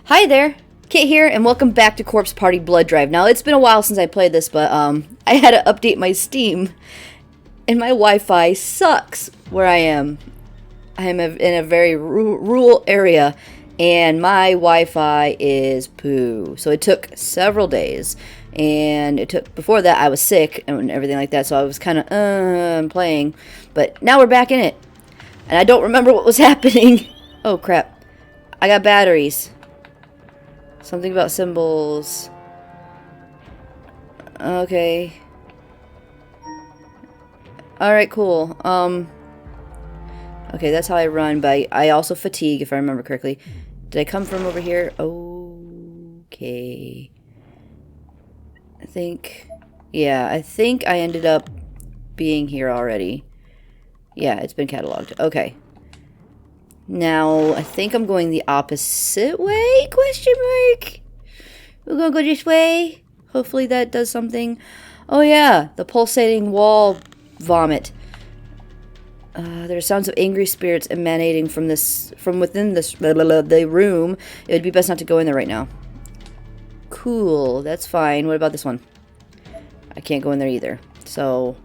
Hi there, Kit here, and welcome back to Corpse Party Blood Drive. Now, it's been a while since I played this, but I had to update my Steam, and my Wi-Fi sucks where I am. I am in a very rural area, and my Wi-Fi is poo. So it took several days, and before that I was sick and everything like that, so I was kind of playing, but now we're back in it, and I don't remember what was happening. Oh crap, I got batteries. Something about symbols. Okay. Alright, cool. Okay, that's how I run, but I also fatigue, if I remember correctly. Did I come from over here? Okay. I think I ended up being here already. Yeah, it's been cataloged. Okay. Now, I think I'm going the opposite way, question mark? We're gonna go this way. Hopefully that does something. Oh yeah, the pulsating wall vomit. There are sounds of angry spirits emanating from within the room. It would be best not to go in there right now. Cool, that's fine. What about this one? I can't go in there either. So,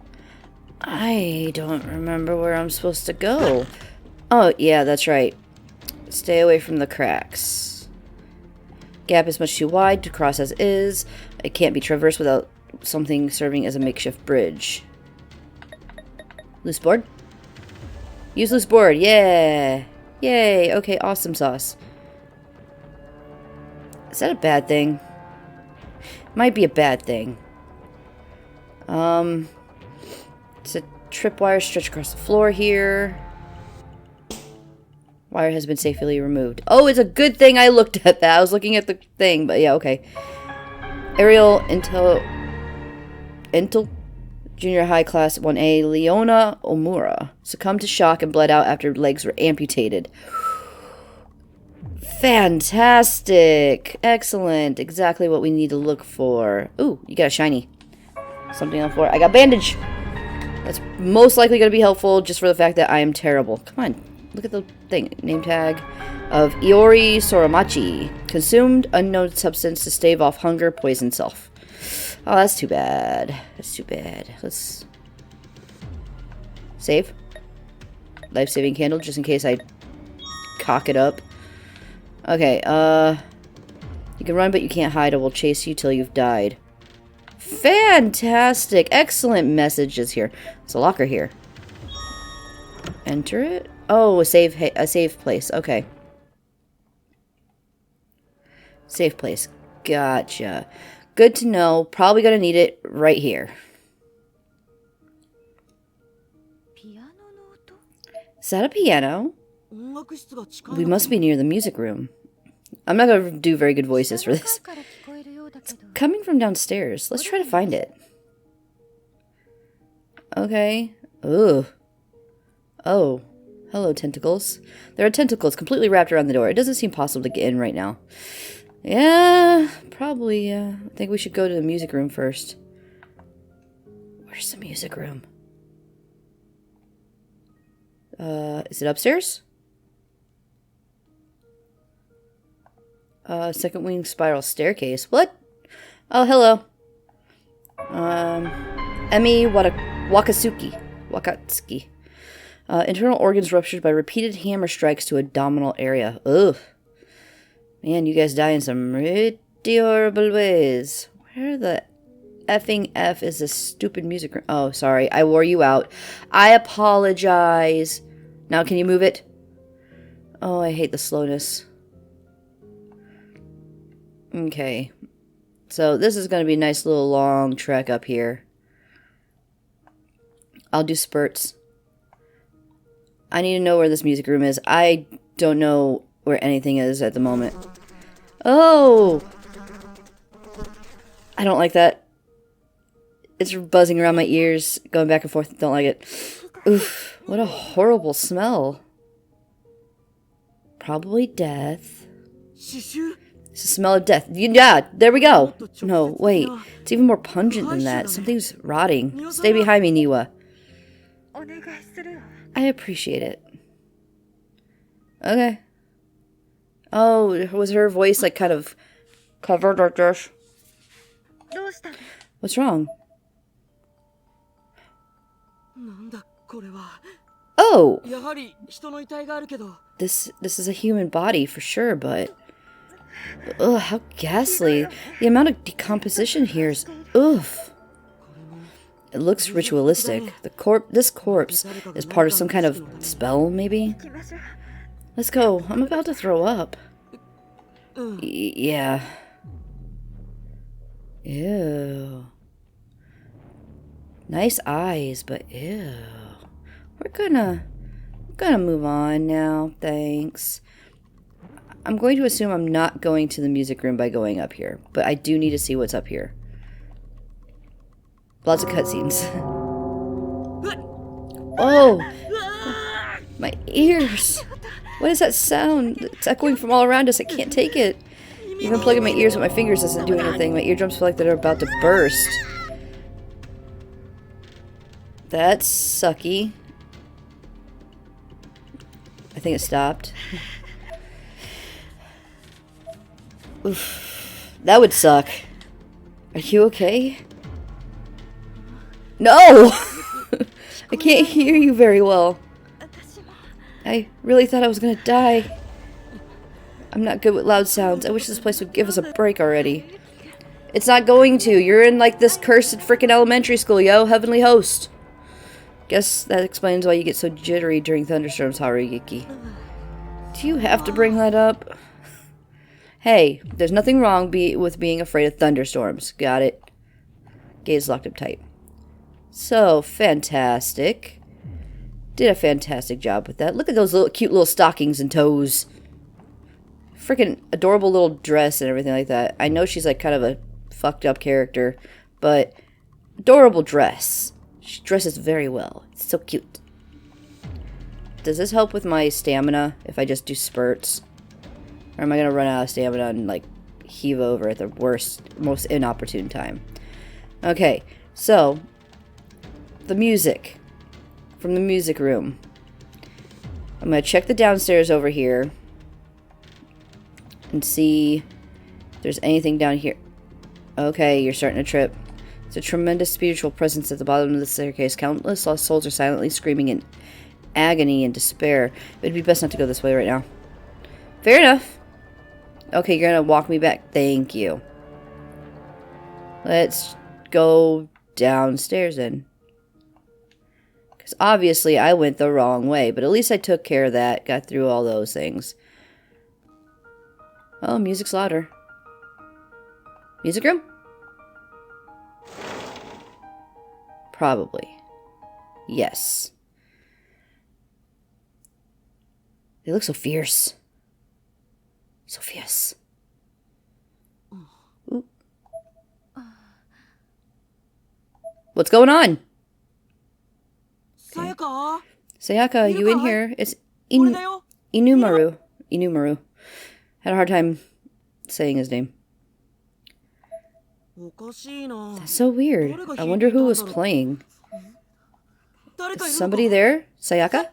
I don't remember where I'm supposed to go. Oh, yeah, that's right. Stay away from the cracks. Gap is much too wide to cross as is. It can't be traversed without something serving as a makeshift bridge. Loose board? Use loose board. Yeah. Yay. Okay, awesome sauce. Is that a bad thing? Might be a bad thing. It's a tripwire stretched across the floor here. Wire has been safely removed. Oh, it's a good thing I looked at that. I was looking at the thing, but yeah, okay. Ariel Intel Junior High Class 1A Leona Omura succumbed to shock and bled out after legs were amputated. Fantastic. Excellent. Exactly what we need to look for. Ooh, you got a shiny. Something on the floor. I got bandage. That's most likely going to be helpful just for the fact that I am terrible. Come on. Look at the thing. Name tag of Iori Soramachi. Consumed unknown substance to stave off hunger, poison self. Oh, that's too bad. That's too bad. Let's save. Life-saving candle just in case I cock it up. Okay, you can run but you can't hide. I will chase you till you've died. Fantastic. Excellent messages here. There's a locker here. Enter it. Oh, a safe place. Okay. Safe place. Gotcha. Good to know. Probably gonna need it right here. Is that a piano? We must be near the music room. I'm not gonna do very good voices for this. It's coming from downstairs. Let's try to find it. Okay. Ugh. Oh. Hello, tentacles. There are tentacles completely wrapped around the door. It doesn't seem possible to get in right now. Yeah, probably. I think we should go to the music room first. Where's the music room? Is it upstairs? Second wing spiral staircase. What? Oh, hello. Emi Wakatsuki. Internal organs ruptured by repeated hammer strikes to abdominal area. Ugh. Man, you guys die in some pretty horrible ways. Where the effing F is this stupid music room? Oh, sorry. I wore you out. I apologize. Now can you move it? Oh, I hate the slowness. Okay. So this is going to be a nice little long trek up here. I'll do spurts. I need to know where this music room is. I don't know where anything is at the moment. Oh! I don't like that. It's buzzing around my ears, going back and forth. Don't like it. Oof, what a horrible smell. Probably death. It's the smell of death. Yeah, there we go. No, wait. It's even more pungent than that. Something's rotting. Stay behind me, Niwa. I appreciate it. Okay. Oh, was her voice like kind of covered or just? What's wrong? Oh! This is a human body for sure, but... Ugh, how ghastly. The amount of decomposition here is... Oof. It looks ritualistic. This corpse is part of some kind of spell, maybe? Let's go. I'm about to throw up. Yeah. Ew. Nice eyes, but ew. We're gonna move on now, thanks. I'm going to assume I'm not going to the music room by going up here, but I do need to see what's up here. Lots of cutscenes. Oh! My ears! What is that sound? It's echoing from all around us. I can't take it. Even plugging my ears with my fingers doesn't do anything. My eardrums feel like they're about to burst. That's sucky. I think it stopped. Oof. That would suck. Are you okay? No! I can't hear you very well. I really thought I was gonna die. I'm not good with loud sounds. I wish this place would give us a break already. It's not going to. You're in like this cursed freaking elementary school, yo. Heavenly host. Guess that explains why you get so jittery during thunderstorms, Haruyuki. Do you have to bring that up? Hey, there's nothing wrong with being afraid of thunderstorms. Got it. Gaze locked up tight. So, fantastic. Did a fantastic job with that. Look at those cute little stockings and toes. Freaking adorable little dress and everything like that. I know she's like kind of a fucked up character, but adorable dress. She dresses very well. It's so cute. Does this help with my stamina if I just do spurts? Or am I going to run out of stamina and like heave over at the most inopportune time? Okay, so the music from the music room. I'm going to check the downstairs over here and see if there's anything down here. Okay, you're starting to trip. It's a tremendous spiritual presence at the bottom of the staircase. Countless lost souls are silently screaming in agony and despair. It'd be best not to go this way right now. Fair enough. Okay, you're gonna walk me back. Thank you. Let's go downstairs then. Because obviously I went the wrong way, but at least I took care of that. Got through all those things. Oh, music's louder. Music room? Probably. Yes. They look so fierce. So fierce. Ooh. What's going on? Okay. Sayaka, you in here? It's Inumaru. Inumaru. Had a hard time saying his name. That's so weird. I wonder who was playing. Is somebody there? Sayaka?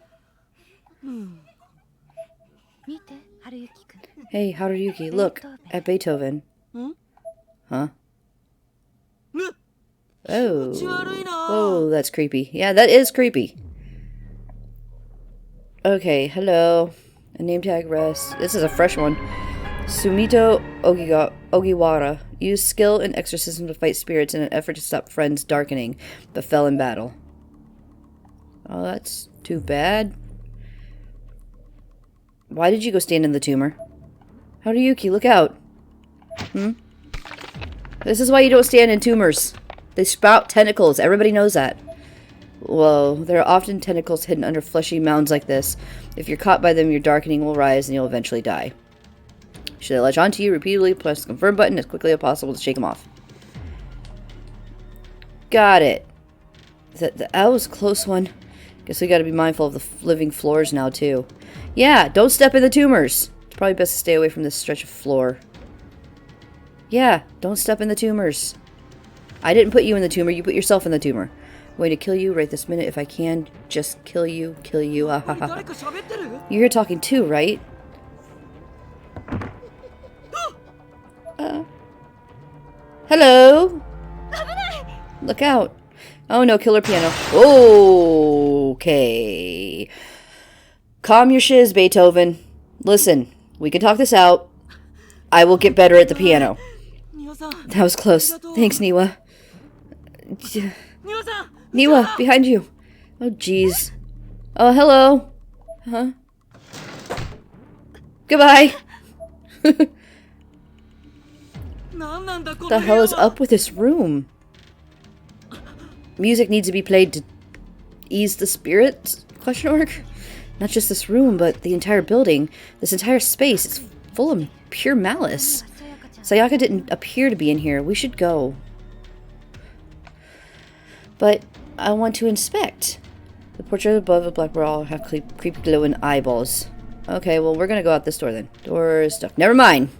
Hey, Haruyuki, look at Beethoven. Huh? Oh. Whoa, that's creepy. Yeah, that is creepy. Okay, hello. A name tag rest. This is a fresh one. Sumito Ogiwara used skill and exorcism to fight spirits in an effort to stop friends' darkening, but fell in battle. Oh, that's too bad. Why did you go stand in the tumor? Haruyuki, look out. This is why you don't stand in tumors. They spout tentacles. Everybody knows that. Whoa, there are often tentacles hidden under fleshy mounds like this. If you're caught by them, your darkening will rise and you'll eventually die. Should they latch onto you repeatedly, press the confirm button as quickly as possible to shake them off. Got it. That was a close one. Guess we gotta be mindful of the living floors now, too. Yeah, don't step in the tumors. It's probably best to stay away from this stretch of floor. Yeah, don't step in the tumors. I didn't put you in the tumor, you put yourself in the tumor. I'm going to kill you right this minute if I can. Just kill you, ah ha ha. You're here talking too, right? Hello? Look out. Oh no, killer piano. Okay. Calm your shiz, Beethoven. Listen, we can talk this out. I will get better at the piano. That was close. Thanks, Niwa. Niwa, behind you. Oh, jeez. Oh, hello. Huh? Goodbye. What the hell is up with this room? Music needs to be played to ease the spirit? Question mark? Not just this room, but the entire building. This entire space. It's full of pure malice. Sayaka didn't appear to be in here. We should go. But I want to inspect. The portrait above a black ball have creepy glowing eyeballs. Okay, well, we're gonna go out this door then. Door is stuck. Never mind.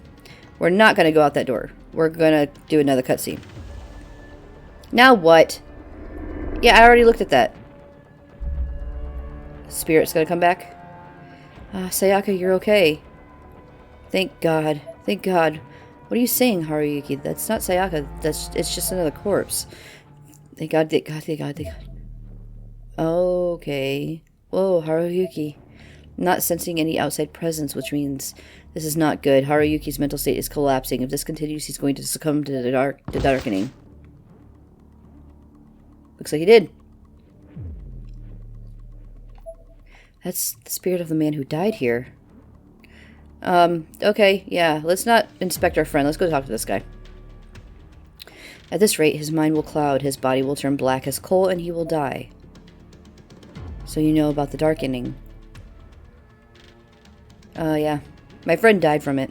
We're not gonna go out that door. We're gonna do another cutscene. Now what? Yeah, I already looked at that. Spirit's gonna come back. Sayaka, you're okay. Thank God. Thank God. What are you saying, Haruyuki? That's not Sayaka. It's just another corpse. Thank God, thank God, thank God, thank God. Okay. Whoa, Haruyuki. Not sensing any outside presence, which means this is not good. Haruyuki's mental state is collapsing. If this continues, he's going to succumb to the darkening. Looks like he did. That's the spirit of the man who died here. Okay, yeah. Let's not inspect our friend. Let's go talk to this guy. At this rate, his mind will cloud, his body will turn black as coal, and he will die. So you know about the darkening. Yeah. My friend died from it.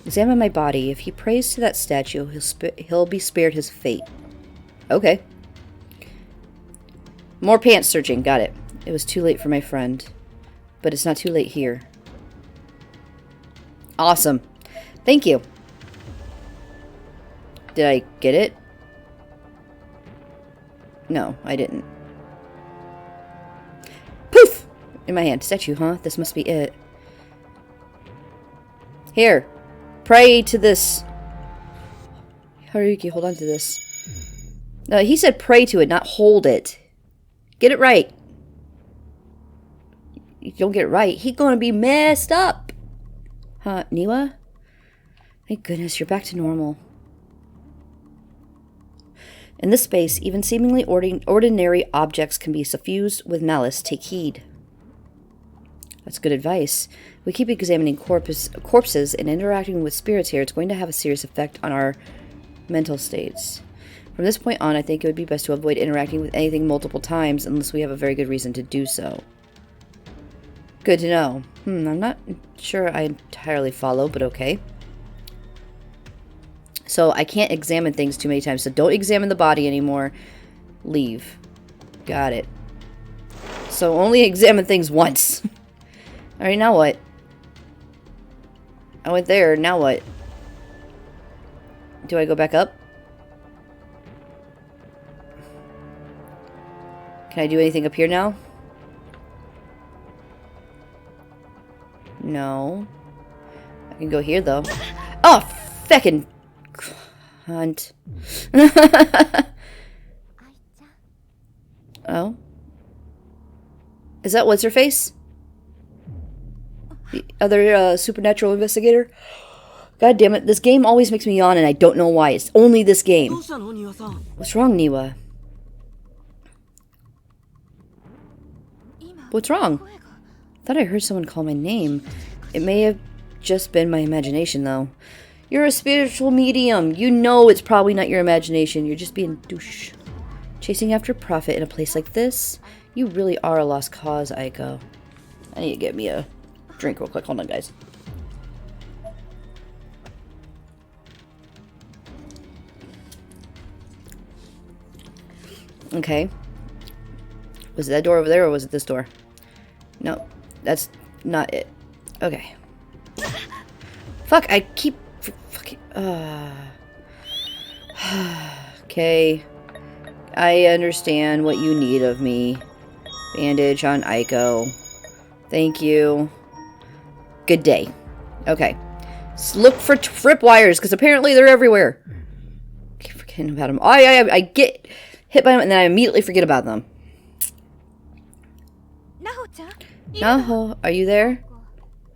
Examine my body. If he prays to that statue, he'll be spared his fate. Okay. More pants searching. Got it. It was too late for my friend. But it's not too late here. Awesome. Thank you. Did I get it? No, I didn't. Poof! In my hand. Statue, huh? This must be it. Here. Pray to this. Haruki, hold on to this. He said pray to it, not hold it. Get it right. If you don't get it right, he's gonna be messed up. Huh, Niwa? Thank goodness, you're back to normal. In this space, even seemingly ordinary objects can be suffused with malice. Take heed. That's good advice. We keep examining corpses and interacting with spirits here. It's going to have a serious effect on our mental states. From this point on, I think it would be best to avoid interacting with anything multiple times unless we have a very good reason to do so. Good to know. I'm not sure I entirely follow, but okay. So I can't examine things too many times, so don't examine the body anymore. Leave. Got it. So only examine things once. Alright, now what? I went there, now what? Do I go back up? Can I do anything up here now? No. I can go here, though. Oh, feckin' cunt. Oh? Is that what's-her-face? The other supernatural investigator? God damn it, this game always makes me yawn and I don't know why. It's only this game. What's wrong, Niwa? What's wrong? Thought I heard someone call my name. It may have just been my imagination, though. You're a spiritual medium. You know it's probably not your imagination. You're just being douche. Chasing after profit in a place like this? You really are a lost cause, Aiko. I need to get me a drink real quick. Hold on, guys. Okay. Was it that door over there, or was it this door? No, that's not it. Okay. Fuck, I keep... Fucking... Okay. I understand what you need of me. Bandage on Aiko. Thank you. Good day. Okay. Look for tripwires, because apparently they're everywhere. I keep forgetting about them. I get hit by them, and then I immediately forget about them. Naho, are you there?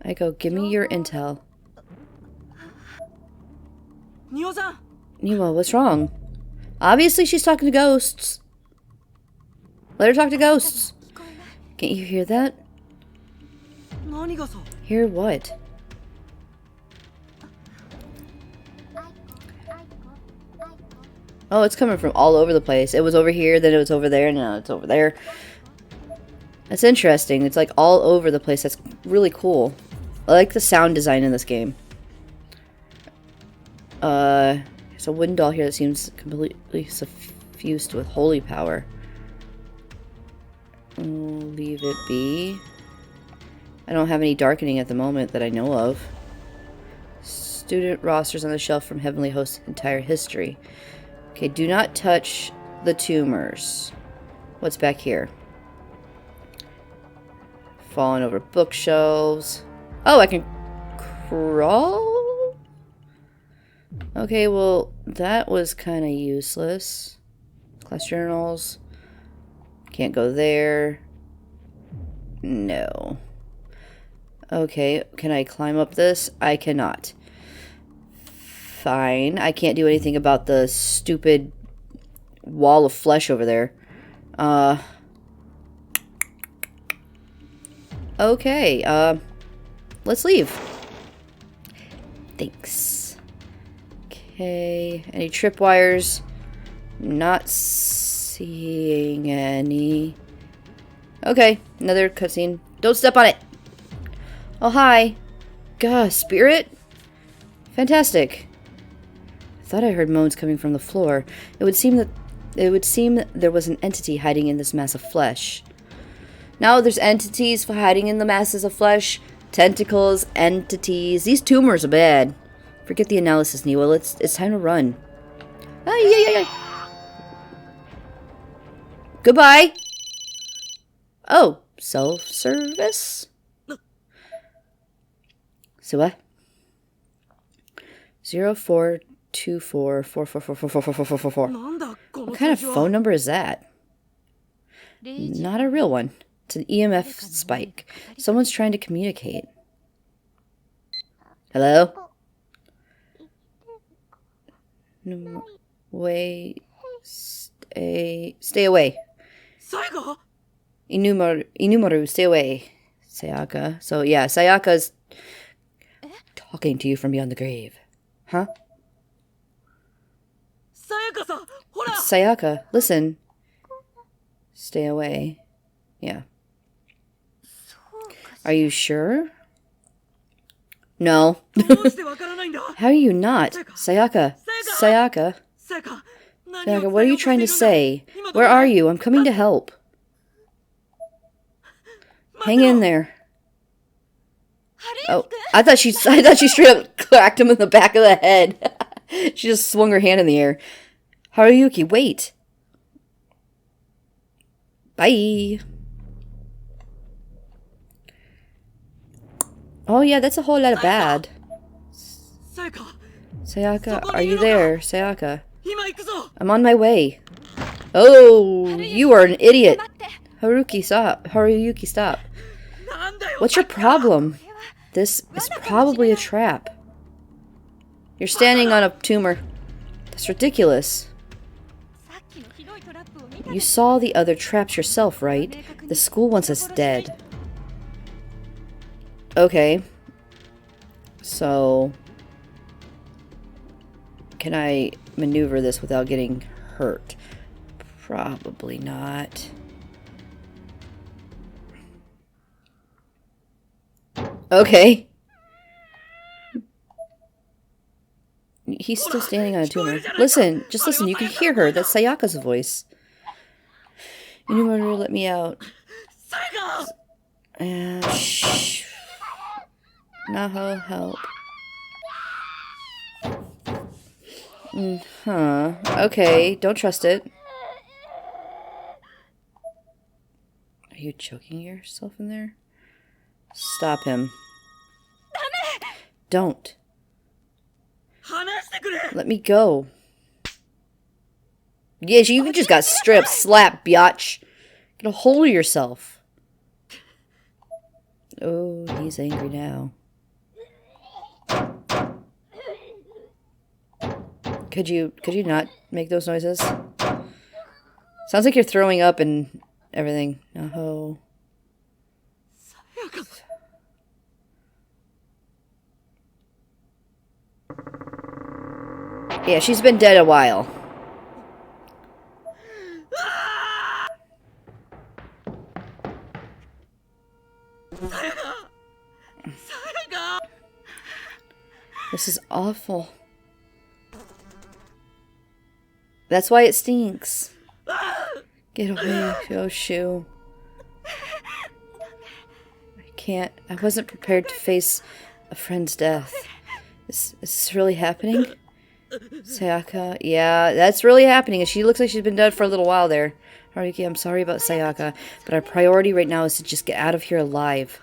Aiko, give me your intel. Niwa, what's wrong? Obviously she's talking to ghosts. Let her talk to ghosts. Can't you hear that? Hear what? Oh, it's coming from all over the place. It was over here, then it was over there, and now it's over there. That's interesting. It's like all over the place. That's really cool. I like the sound design in this game. There's a wooden doll here that seems completely suffused with holy power. Leave it be. I don't have any darkening at the moment that I know of. Student rosters on the shelf from Heavenly Host's entire history. Okay, do not touch the tumors. What's back here? Falling over bookshelves. Oh, I can crawl? Okay, well, that was kind of useless. Class journals. Can't go there. No. Okay, can I climb up this? I cannot. Fine. I can't do anything about the stupid wall of flesh over there. Okay, let's leave. Thanks. Okay, any tripwires? Not seeing any. Okay, another cutscene. Don't step on it! Oh, hi. Gah, spirit? Fantastic. I thought I heard moans coming from the floor. It would seem that there was an entity hiding in this mass of flesh. Now there's entities hiding in the masses of flesh. Tentacles, entities. These tumors are bad. Forget the analysis, Niwa. It's time to run. Ay. Goodbye. Oh, self-service? So what? 042444444444. What kind of phone number is that? Not a real one. It's an EMF spike. Someone's trying to communicate. Hello? No, wait. Stay away. Inumaru, stay away. Sayaka. So yeah, Sayaka's talking to you from beyond the grave. Huh? Sayaka, listen. Stay away. Yeah. Are you sure? No. How are you not? Sayaka. Sayaka, what are you trying to say? Where are you? I'm coming to help. Hang in there. Oh, I thought she straight up cracked him in the back of the head. She just swung her hand in the air. Haruyuki, wait. Bye. Oh yeah, that's a whole lot of bad. Sayaka, are you there? Sayaka. I'm on my way. Oh, you are an idiot. Haruki, stop. Haruyuki, stop. What's your problem? This is probably a trap. You're standing on a tumor. That's ridiculous. You saw the other traps yourself, right? The school wants us dead. Okay. So, can I maneuver this without getting hurt? Probably not. Okay. He's still standing on a tumor. Listen, just listen. You can hear her. That's Sayaka's voice. Inumaru, let me out. Shh. Naho, help. Huh. Okay, don't trust it. Are you choking yourself in there? Stop him. Don't. Let me go. Yeah, you just got stripped, slap, biatch. Get a hold of yourself. Oh, he's angry now. Could you not make those noises? Sounds like you're throwing up and everything. Oh. Yeah, she's been dead a while. This is awful. That's why it stinks. Get away, Yoshu. I can't. I wasn't prepared to face a friend's death. Is this really happening? Sayaka, yeah, that's really happening. And she looks like she's been dead for a little while there. Haruki, I'm sorry about Sayaka, but our priority right now is to just get out of here alive.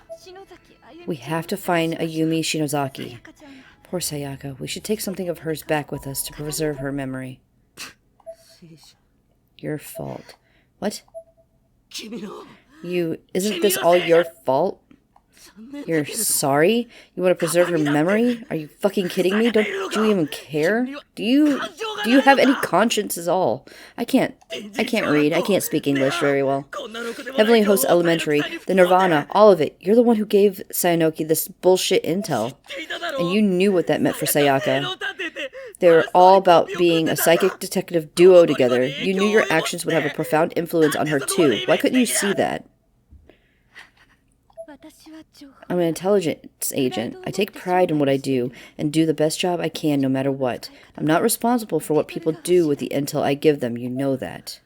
We have to find Ayumi Shinozaki. Poor Sayaka. We should take something of hers back with us to preserve her memory. Your fault. What? Isn't this all your fault? You're sorry? You want to preserve her memory? Are you fucking kidding me? Don't you even care? Do you have any conscience at all? I can't read. I can't speak English very well. Heavenly Host Elementary, the Nirvana, all of it. You're the one who gave Sayanoki this bullshit intel. And you knew what that meant for Sayaka. They were all about being a psychic detective duo together. You knew your actions would have a profound influence on her too. Why couldn't you see that? I'm an intelligence agent. I take pride in what I do and do the best job I can no matter what. I'm not responsible for what people do with the intel I give them. You know that.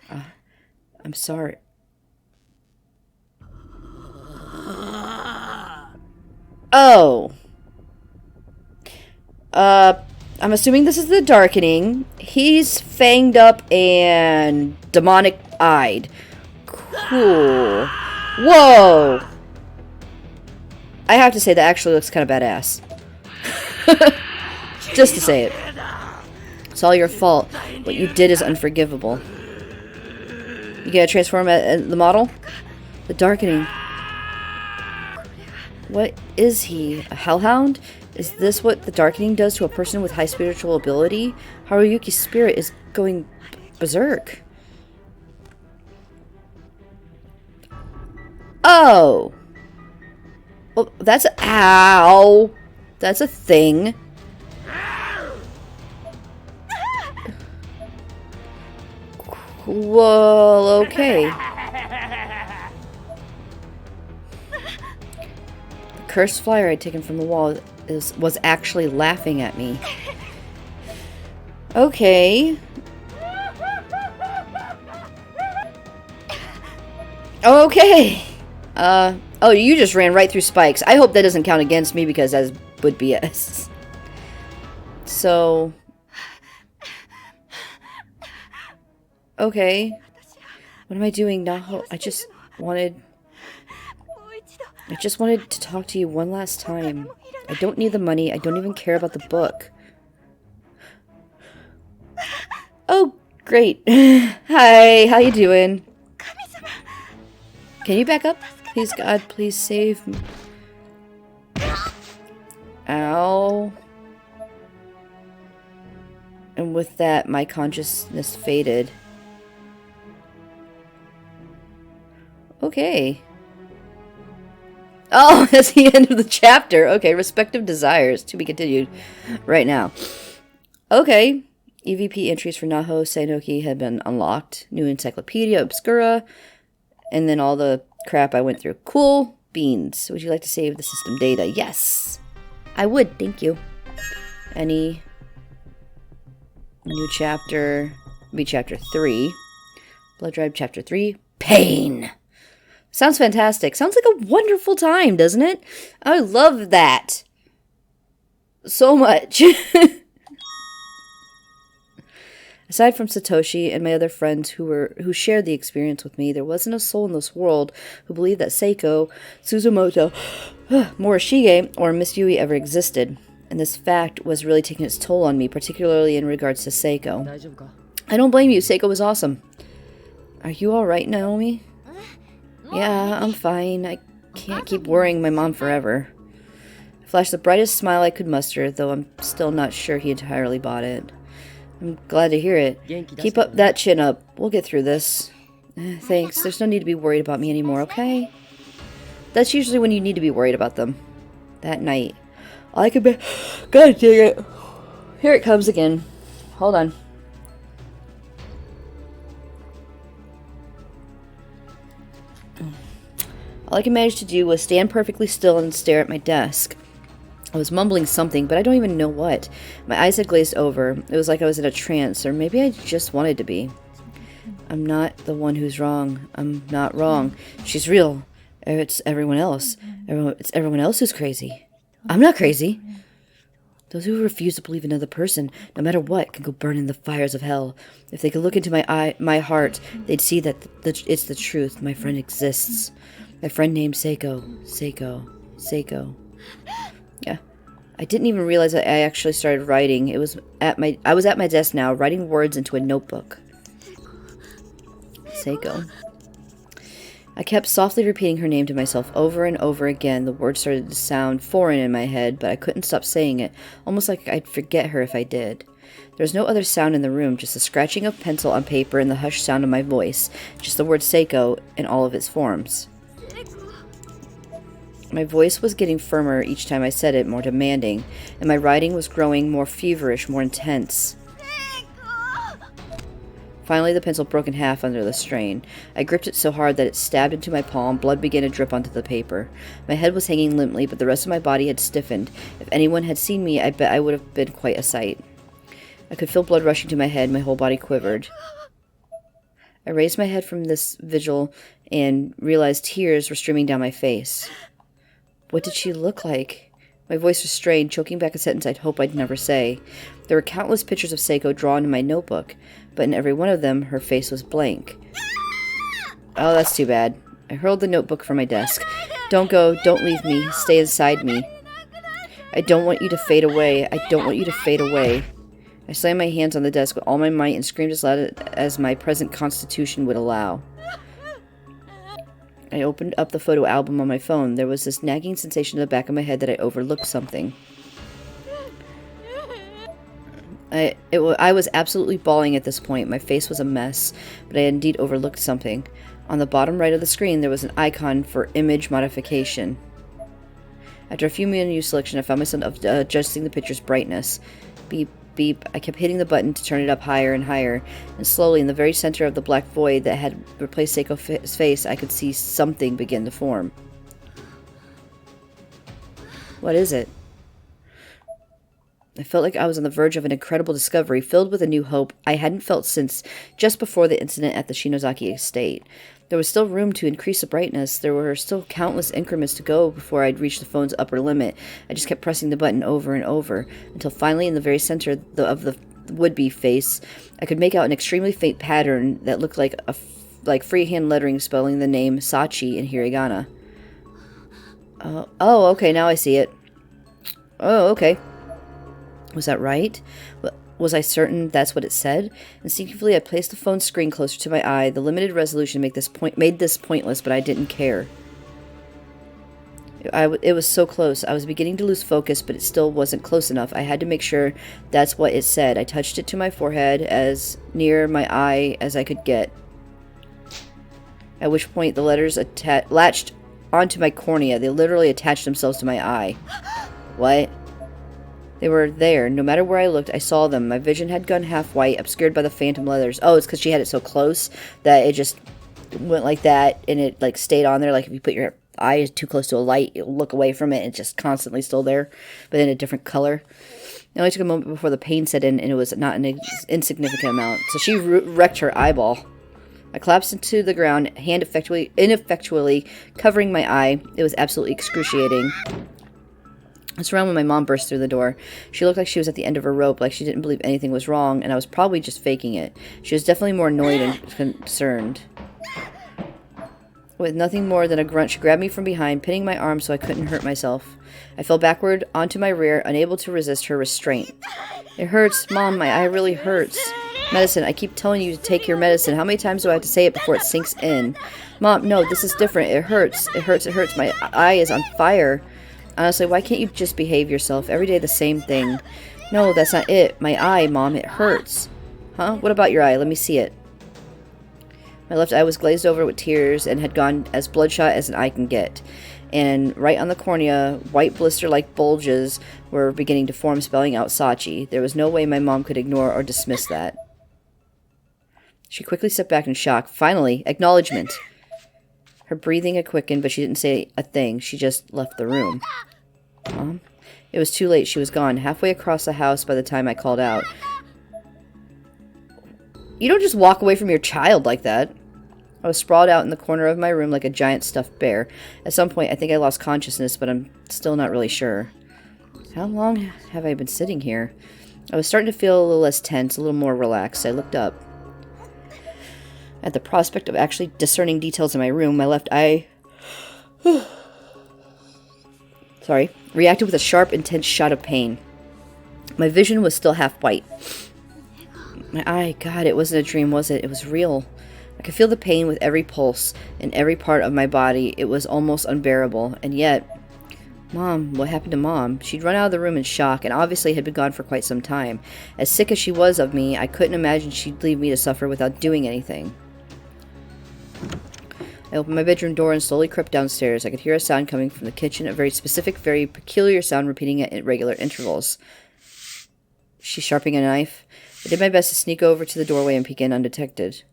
I'm sorry. Oh. I'm assuming this is the Darkening. He's fanged up and demonic-eyed. Cool. Whoa! I have to say that actually looks kind of badass. Just to say it. It's all your fault. What you did is unforgivable. You gotta transform at the model? The Darkening. What is he? A hellhound? Is this what the Darkening does to a person with high spiritual ability? Haruyuki's spirit is going berserk. Oh! Well, that's a- ow! That's a thing. Well, okay. The cursed flyer I'd taken from the wall was actually laughing at me. Okay. Okay. Oh, you just ran right through spikes. I hope that doesn't count against me because that would be us. So. Okay. What am I doing now? I just wanted to talk to you one last time. I don't need the money. I don't even care about the book. Oh, great. Hi, how you doing? Can you back up? Please, God, please save me. Ow. And with that, my consciousness faded. Okay. Oh, that's the end of the chapter. Okay, respective desires to be continued right now. Okay. EVP entries for Naho Sayanoki had been unlocked. New Encyclopedia Obscura. And then all the crap I went through. Cool beans. Would you like to save the system data? Yes. I would, thank you. Any new chapter? Be chapter 3. Blood Drive chapter 3. Pain. Sounds fantastic. Sounds like a wonderful time, doesn't it? I love that. So much. Aside from Satoshi and my other friends who shared the experience with me, there wasn't a soul in this world who believed that Seiko, Suzumoto, Morishige, or Miss Yui ever existed. And this fact was really taking its toll on me, particularly in regards to Seiko. I don't blame you. Seiko was awesome. Are you alright, Naomi? Yeah, I'm fine. I can't keep worrying my mom forever. I flashed the brightest smile I could muster, though I'm still not sure he entirely bought it. I'm glad to hear it. Keep up that chin up. We'll get through this. Thanks. There's no need to be worried about me anymore, okay? That's usually when you need to be worried about them. That night. All I could be... God dang it. Here it comes again. Hold on. All I could manage to do was stand perfectly still and stare at my desk. I was mumbling something, but I don't even know what. My eyes had glazed over. It was like I was in a trance, or maybe I just wanted to be. I'm not the one who's wrong. I'm not wrong. She's real. It's everyone else. It's everyone else who's crazy. I'm not crazy. Those who refuse to believe another person, no matter what, can go burn in the fires of hell. If they could look into my heart, they'd see that it's the truth. My friend exists. My friend named Seiko. Seiko. Yeah. I didn't even realize that I actually started writing. I was at my desk now, writing words into a notebook. Seiko. I kept softly repeating her name to myself over and over again. The words started to sound foreign in my head, but I couldn't stop saying it, almost like I'd forget her if I did. There was no other sound in the room, just the scratching of pencil on paper and the hushed sound of my voice, just the word Seiko in all of its forms. My voice was getting firmer each time I said it, more demanding, and my writing was growing more feverish, more intense. Finally, the pencil broke in half under the strain. I gripped it so hard that it stabbed into my palm. Blood began to drip onto the paper. My head was hanging limply, but the rest of my body had stiffened. If anyone had seen me, I bet I would have been quite a sight. I could feel blood rushing to my head. My whole body quivered. I raised my head from this vigil and realized tears were streaming down my face. What did she look like? My voice was strained, choking back a sentence I'd hope I'd never say. There were countless pictures of Seiko drawn in my notebook, but in every one of them, her face was blank. Oh, that's too bad. I hurled the notebook from my desk. Don't go. Don't leave me. Stay inside me. I don't want you to fade away. I don't want you to fade away. I slammed my hands on the desk with all my might and screamed as loud as my present constitution would allow. I opened up the photo album on my phone. There was this nagging sensation in the back of my head that I overlooked something. I was absolutely bawling at this point. My face was a mess, but I had indeed overlooked something. On the bottom right of the screen, there was an icon for image modification. After a few menu selection, I found myself adjusting the picture's brightness. Beep, beep. I kept hitting the button to turn it up higher and higher, and slowly, in the very center of the black void that had replaced Seiko's face, I could see something begin to form. What is it? I felt like I was on the verge of an incredible discovery, filled with a new hope I hadn't felt since just before the incident at the Shinozaki estate. There was still room to increase the brightness. There were still countless increments to go before I'd reach the phone's upper limit. I just kept pressing the button over and over, until finally, in the very center of the would-be face, I could make out an extremely faint pattern that looked like freehand lettering spelling the name Sachi in hiragana. Oh, okay, now I see it. Oh, okay. Was that right? Was I certain that's what it said? Instinctively, I placed the phone screen closer to my eye. The limited resolution made this pointless, but I didn't care. It was so close. I was beginning to lose focus, but it still wasn't close enough. I had to make sure that's what it said. I touched it to my forehead, as near my eye as I could get. At which point, the letters latched onto my cornea. They literally attached themselves to my eye. What? They were there. No matter where I looked, I saw them. My vision had gone half white, obscured by the phantom letters. Oh, it's because she had it so close that it just went like that, and it like stayed on there. Like if you put your eye too close to a light, you'll look away from it, and it's just constantly still there, but in a different color. It only took a moment before the pain set in, and it was not an insignificant amount. So she wrecked her eyeball. I collapsed into the ground, hand ineffectually covering my eye. It was absolutely excruciating. I was around when my mom burst through the door. She looked like she was at the end of her rope, like she didn't believe anything was wrong, and I was probably just faking it. She was definitely more annoyed and concerned. With nothing more than a grunt, she grabbed me from behind, pinning my arm so I couldn't hurt myself. I fell backward onto my rear, unable to resist her restraint. It hurts. Mom, my eye really hurts. Medicine. I keep telling you to take your medicine. How many times do I have to say it before it sinks in? Mom, no, this is different. It hurts. It hurts. It hurts. My eye is on fire. Honestly, why can't you just behave yourself? Every day the same thing. No, that's not it. My eye, Mom, it hurts. Huh? What about your eye? Let me see it. My left eye was glazed over with tears and had gone as bloodshot as an eye can get. And right on the cornea, white blister-like bulges were beginning to form, spelling out Sachi. There was no way my mom could ignore or dismiss that. She quickly stepped back in shock. Finally, acknowledgement. Her breathing had quickened, but she didn't say a thing. She just left the room. Mom? It was too late. She was gone, halfway across the house by the time I called out. You don't just walk away from your child like that. I was sprawled out in the corner of my room like a giant stuffed bear. At some point, I think I lost consciousness, but I'm still not really sure. How long have I been sitting here? I was starting to feel a little less tense, a little more relaxed. I looked up. At the prospect of actually discerning details in my room, my left eye reacted with a sharp, intense shot of pain. My vision was still half white. My eye, God, it wasn't a dream, was it? It was real. I could feel the pain with every pulse in every part of my body. It was almost unbearable. And yet, Mom, what happened to Mom? She'd run out of the room in shock and obviously had been gone for quite some time. As sick as she was of me, I couldn't imagine she'd leave me to suffer without doing anything. I opened my bedroom door and slowly crept downstairs. I could hear a sound coming from the kitchen, a very specific, very peculiar sound repeating at regular intervals. She's sharpening a knife. I did my best to sneak over to the doorway and peek in undetected.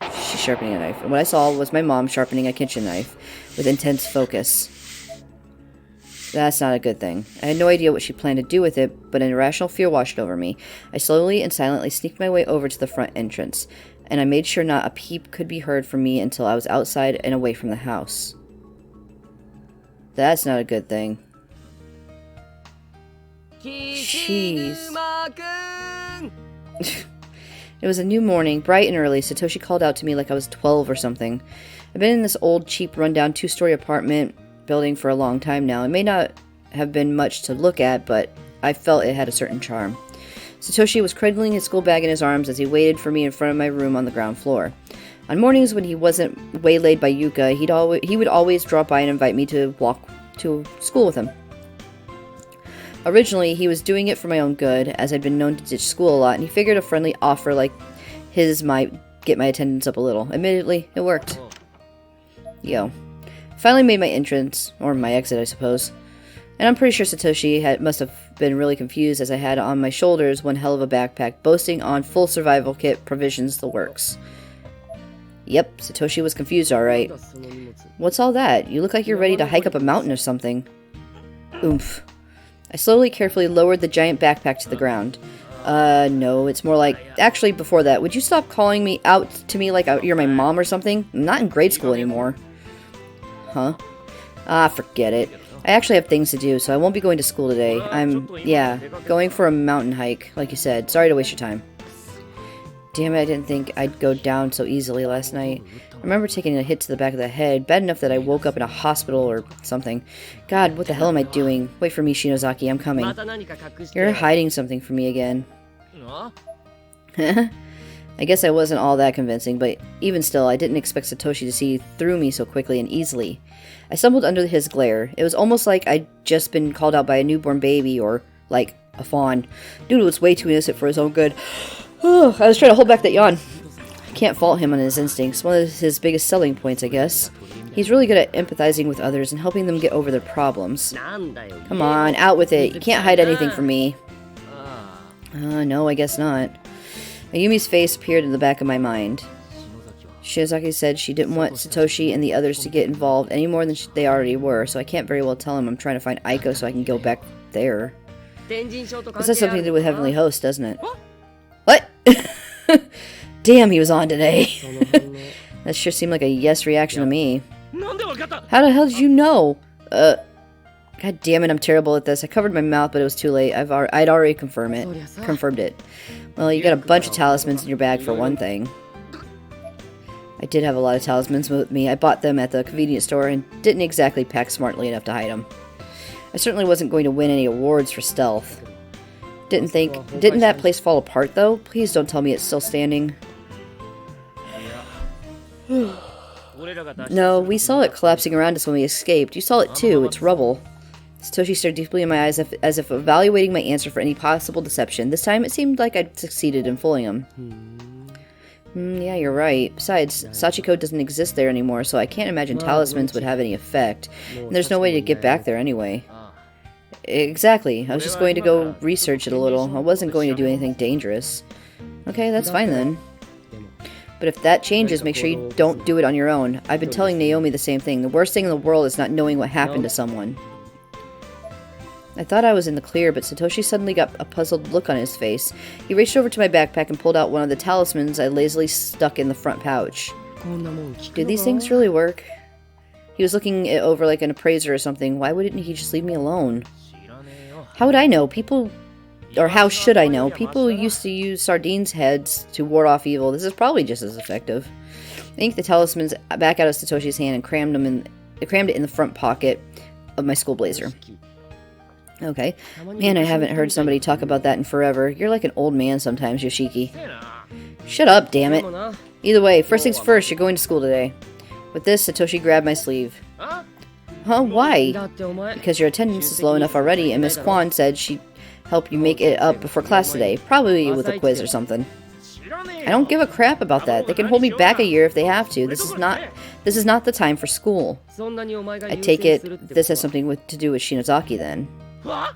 She's sharpening a knife. And what I saw was my mom sharpening a kitchen knife with intense focus. That's not a good thing. I had no idea what she planned to do with it, but an irrational fear washed over me. I slowly and silently sneaked my way over to the front entrance, and I made sure not a peep could be heard from me until I was outside and away from the house. That's not a good thing. Jeez. It was a new morning, bright and early. Satoshi called out to me like I was 12 or something. I've been in this old, cheap, rundown 2-story apartment building for a long time now. It may not have been much to look at, but I felt it had a certain charm. Satoshi was cradling his school bag in his arms as he waited for me in front of my room on the ground floor. On mornings when he wasn't waylaid by Yuka, he would always drop by and invite me to walk to school with him. Originally, he was doing it for my own good, as I'd been known to ditch school a lot, and he figured a friendly offer like his might get my attendance up a little. Admittedly, it worked. Yo. Finally made my entrance, or my exit, I suppose. And I'm pretty sure Satoshi must have been really confused, as I had on my shoulders one hell of a backpack, boasting on full survival kit, provisions, the works. Yep, Satoshi was confused, alright. What's all that? You look like you're ready to hike up a mountain or something. Oomph. I slowly, carefully lowered the giant backpack to the ground. No, it's more like... Actually, before that, would you stop calling me out to me like you're my mom or something? I'm not in grade school anymore. Huh? Ah, forget it. I actually have things to do, so I won't be going to school today. Going for a mountain hike, like you said. Sorry to waste your time. Damn it, I didn't think I'd go down so easily last night. I remember taking a hit to the back of the head, bad enough that I woke up in a hospital or something. God, what the hell am I doing? Wait for me, Shinozaki, I'm coming. You're hiding something from me again. I guess I wasn't all that convincing, but even still, I didn't expect Satoshi to see through me so quickly and easily. I stumbled under his glare. It was almost like I'd just been called out by a newborn baby, or, like, a fawn. Dude was way too innocent for his own good. I was trying to hold back that yawn. I can't fault him on his instincts. One of his biggest selling points, I guess. He's really good at empathizing with others and helping them get over their problems. Come on, out with it. You can't hide anything from me. No, I guess not. Ayumi's face appeared in the back of my mind. Shinozaki said she didn't want Satoshi and the others to get involved any more than they already were, so I can't very well tell him I'm trying to find Aiko so I can go back there. This has something to do with Heavenly Host, doesn't it? What? Damn, he was on today. That sure seemed like a yes reaction to me. How the hell did you know? God damn it, I'm terrible at this. I covered my mouth, but it was too late. I'd already confirmed it. Well, you got a bunch of talismans in your bag for one thing. I did have a lot of talismans with me. I bought them at the convenience store and didn't exactly pack smartly enough to hide them. I certainly wasn't going to win any awards for stealth. Didn't that place fall apart, though? Please don't tell me it's still standing. No, we saw it collapsing around us when we escaped. You saw it too. It's rubble. Satoshi stared deeply in my eyes as if evaluating my answer for any possible deception. This time it seemed like I'd succeeded in fooling him. Yeah, you're right. Besides, Sachiko doesn't exist there anymore, so I can't imagine talismans would have any effect. And there's no way to get back there anyway. Exactly. I was just going to go research it a little. I wasn't going to do anything dangerous. Okay, that's fine then. But if that changes, make sure you don't do it on your own. I've been telling Naomi the same thing. The worst thing in the world is not knowing what happened to someone. I thought I was in the clear, but Satoshi suddenly got a puzzled look on his face. He reached over to my backpack and pulled out one of the talismans I lazily stuck in the front pouch. Do these things really work? He was looking it over like an appraiser or something. Why wouldn't he just leave me alone? How would I know? How should I know? People used to use sardines' heads to ward off evil. This is probably just as effective. I yanked the talismans back out of Satoshi's hand and crammed it in the front pocket of my school blazer. Okay. Man, I haven't heard somebody talk about that in forever. You're like an old man sometimes, Yoshiki. Shut up, damn it. Either way, first things first, you're going to school today. With this, Satoshi grabbed my sleeve. Huh? Why? Because your attendance is low enough already, and Miss Kwan said she'd help you make it up before class today. Probably with a quiz or something. I don't give a crap about that. They can hold me back a year if they have to. This is not the time for school. I take it this has something to do with Shinozaki then. Was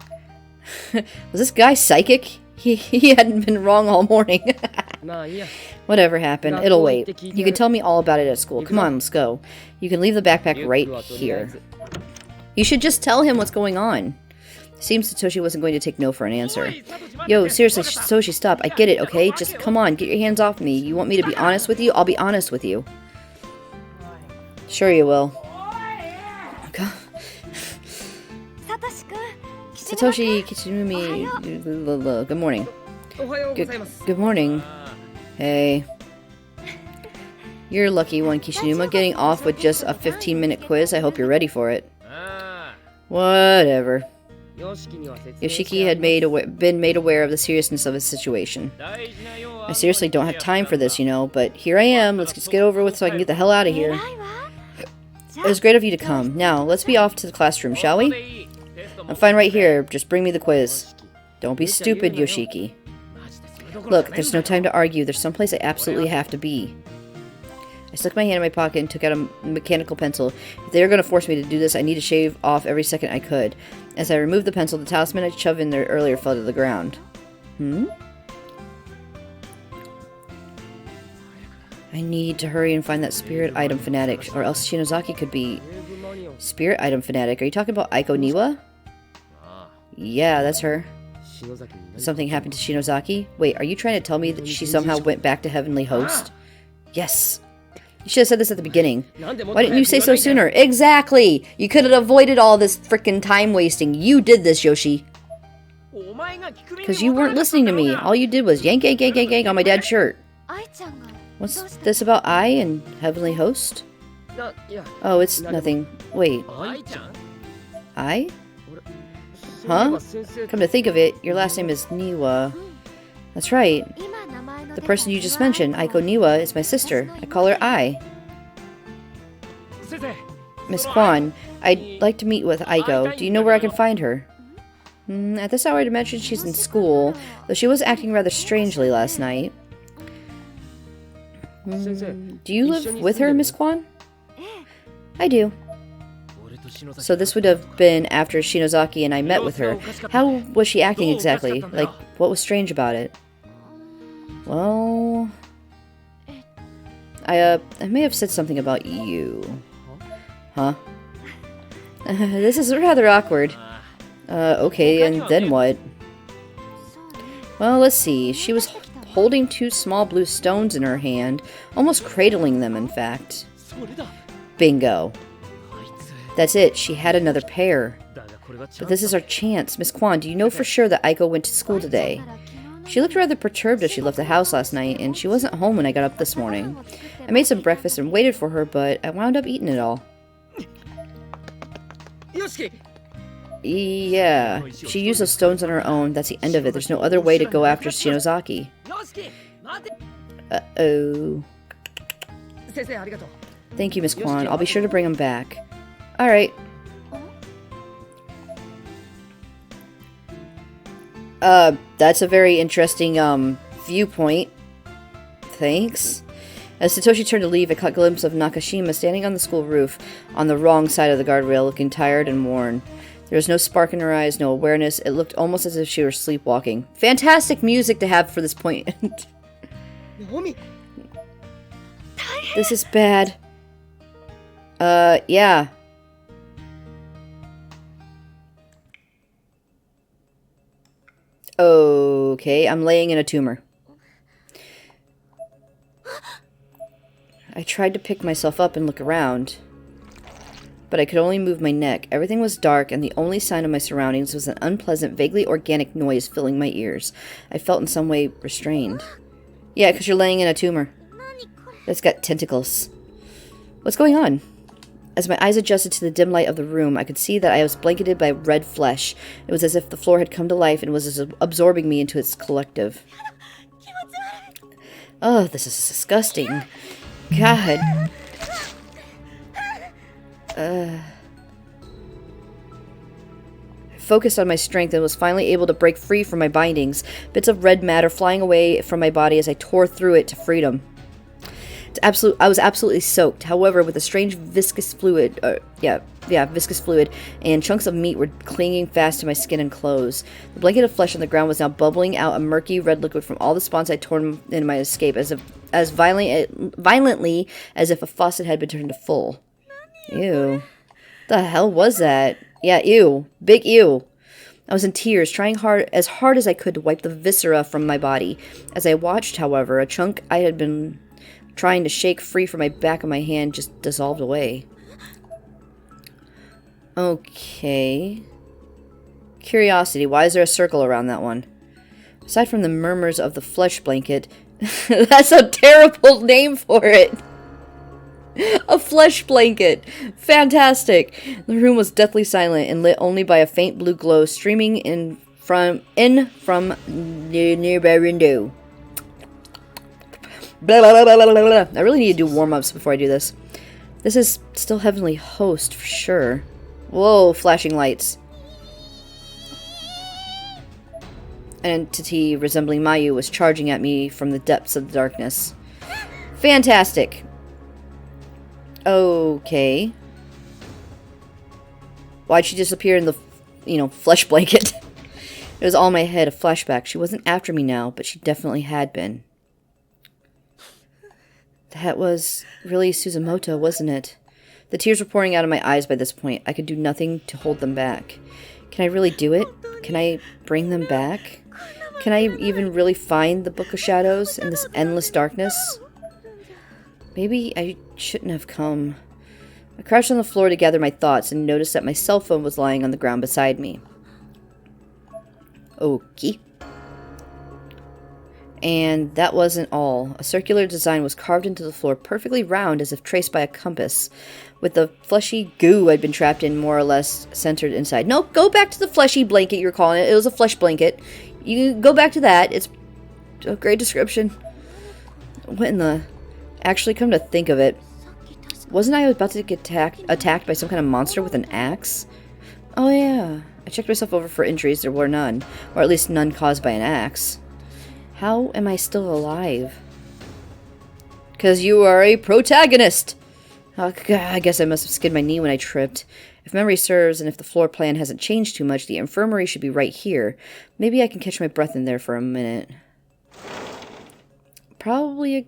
this guy psychic? He hadn't been wrong all morning. Whatever happened, it'll wait. You can tell me all about it at school. Come on, let's go. You can leave the backpack right here. You should just tell him what's going on. Seems Satoshi wasn't going to take no for an answer. Yo, seriously, Satoshi, stop. I get it, okay? Just come on, get your hands off me. You want me to be honest with you? I'll be honest with you. Sure you will. God. Satoshi Kichinumi, good morning. Good morning. Hey. You're a lucky one, Kishinuma, getting off with just a 15-minute quiz. I hope you're ready for it. Whatever. Yoshiki had been made aware of the seriousness of his situation. I seriously don't have time for this, you know, but here I am. Let's just get over with so I can get the hell out of here. It was great of you to come. Now, let's be off to the classroom, shall we? I'm fine right here. Just bring me the quiz. Don't be stupid, Yoshiki. Look, there's no time to argue. There's someplace I absolutely have to be. I stuck my hand in my pocket and took out a mechanical pencil. If they were going to force me to do this, I need to shave off every second I could. As I removed the pencil, the talisman I'd shoved in there earlier fell to the ground. I need to hurry and find that spirit item fanatic, or else Shinozaki could be... Spirit item fanatic? Are you talking about Aiko Niwa? Yeah, that's her. Something happened to Shinozaki? Wait, are you trying to tell me that she somehow went back to Heavenly Host? Yes. You should have said this at the beginning. Why didn't you say so sooner? Exactly! You could have avoided all this frickin' time wasting. You did this, Yoshi. Because you weren't listening to me. All you did was yank, yank, yank, yank, yank on my dad's shirt. What's this about I and Heavenly Host? Oh, it's nothing. Wait. I? Huh? Come to think of it, your last name is Niwa. That's right. The person you just mentioned, Aiko Niwa, is my sister. I call her Ai. Miss Kwan, I'd like to meet with Aiko. Do you know where I can find her? At this hour I'd imagine she's in school, though she was acting rather strangely last night. Do you live with her, Miss Kwan? I do. So this would have been after Shinozaki and I met with her. How was she acting exactly? Like, what was strange about it? Well... I may have said something about you. Huh? This is rather awkward. Okay, and then what? Well, let's see. She was holding two small blue stones in her hand, almost cradling them, in fact. Bingo. That's it. She had another pair. But this is our chance. Miss Kwan, do you know for sure that Aiko went to school today? She looked rather perturbed as she left the house last night, and she wasn't home when I got up this morning. I made some breakfast and waited for her, but I wound up eating it all. Yeah, she used those stones on her own. That's the end of it. There's no other way to go after Shinozaki. Uh-oh. Thank you, Miss Kwan. I'll be sure to bring him back. Alright. That's a very interesting, viewpoint. Thanks. As Satoshi turned to leave, I caught a glimpse of Nakashima standing on the school roof on the wrong side of the guardrail, looking tired and worn. There was no spark in her eyes, no awareness. It looked almost as if she were sleepwalking. Fantastic music to have for this point. This is bad. Yeah. Okay, I'm laying in a tumor. I tried to pick myself up and look around, but I could only move my neck. Everything was dark, and the only sign of my surroundings was an unpleasant, vaguely organic noise filling my ears. I felt in some way restrained. Yeah, because you're laying in a tumor. That's got tentacles. What's going on? As my eyes adjusted to the dim light of the room, I could see that I was blanketed by red flesh. It was as if the floor had come to life and was absorbing me into its collective. Oh, this is disgusting. God. I focused on my strength and was finally able to break free from my bindings, bits of red matter flying away from my body as I tore through it to freedom. I was absolutely soaked. However, with a strange viscous fluid, viscous fluid, and chunks of meat were clinging fast to my skin and clothes. The blanket of flesh on the ground was now bubbling out a murky red liquid from all the spots I'd torn in my escape, as violently as if a faucet had been turned to full. Ew. The hell was that? Yeah, ew. Big ew. I was in tears, trying as hard as I could to wipe the viscera from my body. As I watched, however, a chunk I had been trying to shake free from my back of my hand just dissolved away. Okay. Curiosity, why is there a circle around that one? Aside from the murmurs of the flesh blanket, that's a terrible name for it. A flesh blanket. Fantastic. The room was deathly silent and lit only by a faint blue glow streaming in from the nearby window. Blah, blah, blah, blah, blah, blah. I really need to do warm-ups before I do this. This is still Heavenly Host for sure. Whoa, flashing lights. An entity resembling Mayu was charging at me from the depths of the darkness. Fantastic. Okay. Why'd she disappear in the, flesh blanket? It was all in my head, a flashback. She wasn't after me now, but she definitely had been. That was really Suzumoto, wasn't it? The tears were pouring out of my eyes by this point. I could do nothing to hold them back. Can I really do it? Can I bring them back? Can I even really find the Book of Shadows in this endless darkness? Maybe I shouldn't have come. I crouched on the floor to gather my thoughts and noticed that my cell phone was lying on the ground beside me. Okay. And that wasn't all. A circular design was carved into the floor, perfectly round as if traced by a compass, with the fleshy goo I'd been trapped in more or less centered inside. No, go back to the fleshy blanket you're calling it. It was a flesh blanket. You go back to that. It's a great description. What in the... Actually, come to think of it, wasn't I about to get attacked by some kind of monster with an axe? Oh yeah. I checked myself over for injuries. There were none. Or at least none caused by an axe. How am I still alive? Because you are a protagonist! Oh, God, I guess I must have skinned my knee when I tripped. If memory serves, and if the floor plan hasn't changed too much, the infirmary should be right here. Maybe I can catch my breath in there for a minute. Probably a...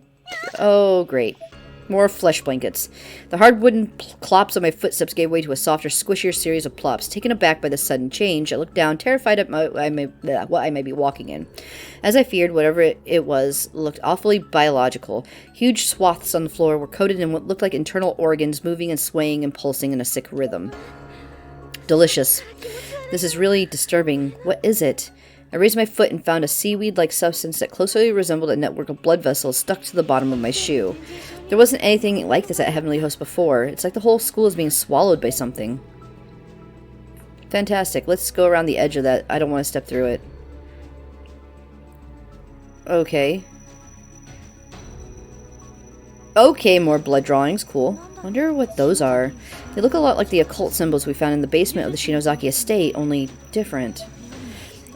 Oh, great. More flesh blankets. The hard wooden clops of my footsteps gave way to a softer, squishier series of plops. Taken aback by this sudden change, I looked down, terrified at what I may be walking in. As I feared, whatever it was looked awfully biological. Huge swaths on the floor were coated in what looked like internal organs, moving and swaying and pulsing in a sick rhythm. Delicious. This is really disturbing. What is it? I raised my foot and found a seaweed-like substance that closely resembled a network of blood vessels stuck to the bottom of my shoe. There wasn't anything like this at Heavenly Host before. It's like the whole school is being swallowed by something. Fantastic. Let's go around the edge of that. I don't want to step through it. Okay. Okay, more blood drawings. Cool. Wonder what those are. They look a lot like the occult symbols we found in the basement of the Shinozaki estate, only different.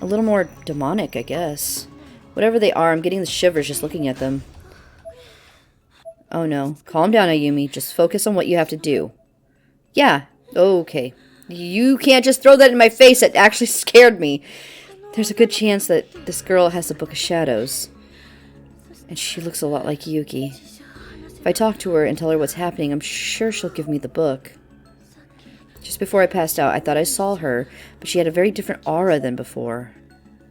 A little more demonic, I guess. Whatever they are, I'm getting the shivers just looking at them. Oh no. Calm down, Ayumi. Just focus on what you have to do. Yeah. Okay. You can't just throw that in my face. It actually scared me. There's a good chance that this girl has the Book of Shadows. And she looks a lot like Yuki. If I talk to her and tell her what's happening, I'm sure she'll give me the book. Just before I passed out, I thought I saw her, but she had a very different aura than before.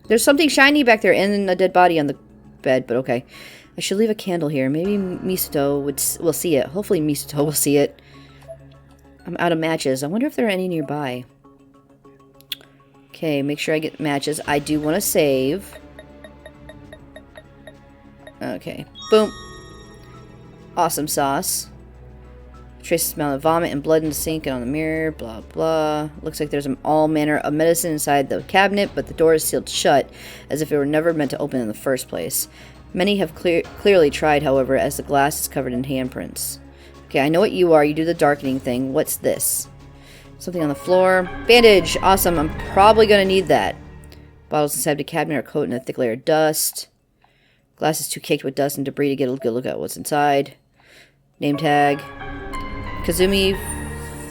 There's something shiny back there and a dead body on the bed, but okay. I should leave a candle here. Maybe Misuto will see it. Hopefully Misuto will see it. I'm out of matches. I wonder if there are any nearby. Okay, make sure I get matches. I do want to save. Okay. Boom. Awesome sauce. Trace the smell of vomit and blood in the sink and on the mirror. Blah, blah. Looks like there's all manner of medicine inside the cabinet, but the door is sealed shut, as if it were never meant to open in the first place. Many have clearly tried, however, as the glass is covered in handprints. Okay, I know what you are. You do the darkening thing. What's this? Something on the floor. Bandage! Awesome. I'm probably going to need that. Bottles inside the cabinet are coated in a thick layer of dust. Glass is too caked with dust and debris to get a good look at what's inside. Name tag. Kazumi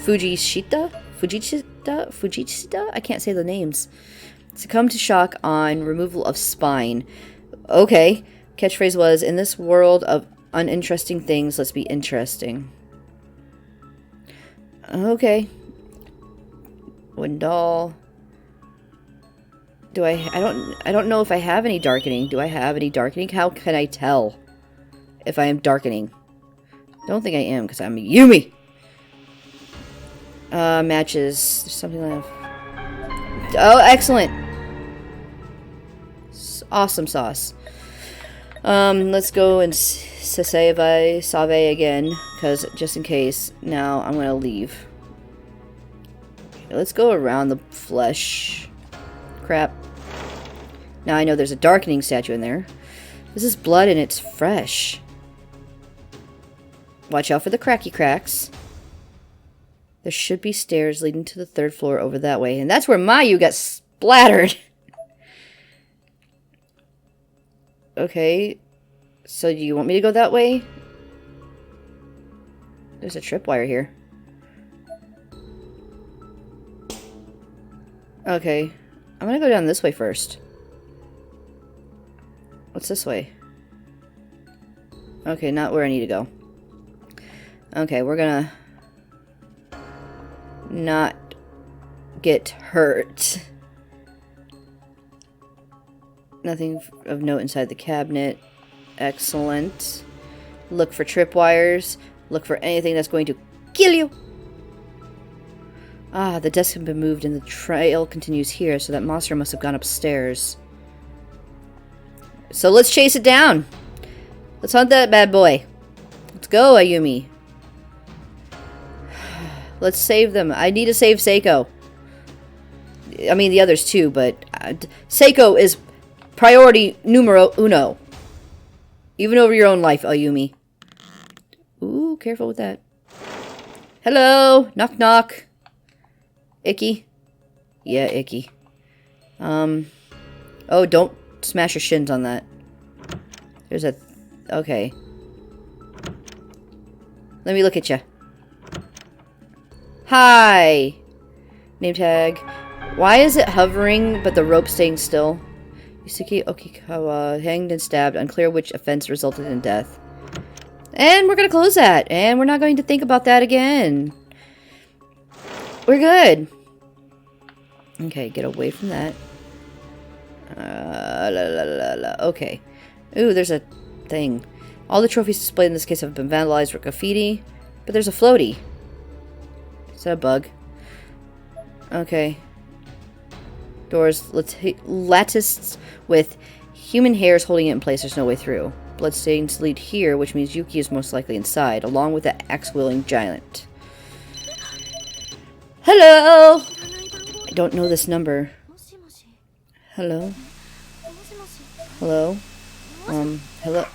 Fujishita? Fujishita? I can't say the names. Succumbed to shock on removal of spine. Okay. Catchphrase was, in this world of uninteresting things, let's be interesting. Okay. Wooden doll. I don't know if I have any darkening. Do I have any darkening? How can I tell if I am darkening? Don't think I am, because I'm Yumi! Matches. There's something left. Oh, excellent! Awesome sauce. Let's go and save again, because just in case. Now I'm gonna leave. Okay, let's go around the flesh. Crap. Now I know there's a darkening statue in there. This is blood and it's fresh. Watch out for the cracky cracks. There should be stairs leading to the 3rd floor over that way. And that's where Mayu got splattered. Okay. So do you want me to go that way? There's a tripwire here. Okay. I'm gonna go down this way first. What's this way? Okay, not where I need to go. Okay, we're gonna not get hurt. Nothing of note inside the cabinet. Excellent. Look for tripwires. Look for anything that's going to kill you. Ah, the desk has been moved and the trail continues here, so that monster must have gone upstairs. So let's chase it down. Let's hunt that bad boy. Let's go, Ayumi. Let's save them. I need to save Seiko. I mean, the others too, but Seiko is priority numero uno. Even over your own life, Ayumi. Ooh, careful with that. Hello? Knock, knock. Icky? Yeah, icky. Oh, don't smash your shins on that. There's a... Okay. Let me look at you. Hi! Name tag. Why is it hovering, but the rope staying still? Yusuke Okikawa, hanged and stabbed. Unclear which offense resulted in death. And we're going to close that. And we're not going to think about that again. We're good. Okay, get away from that. Okay. Ooh, there's a thing. All the trophies displayed in this case have been vandalized with graffiti. But there's a floaty. Is that a bug? Okay. Doors latticed with human hairs holding it in place. There's no way through. Bloodstains lead here, which means Yuki is most likely inside, along with the axe-wielding giant. Hello! I don't know this number. Hello? Hello? Hello?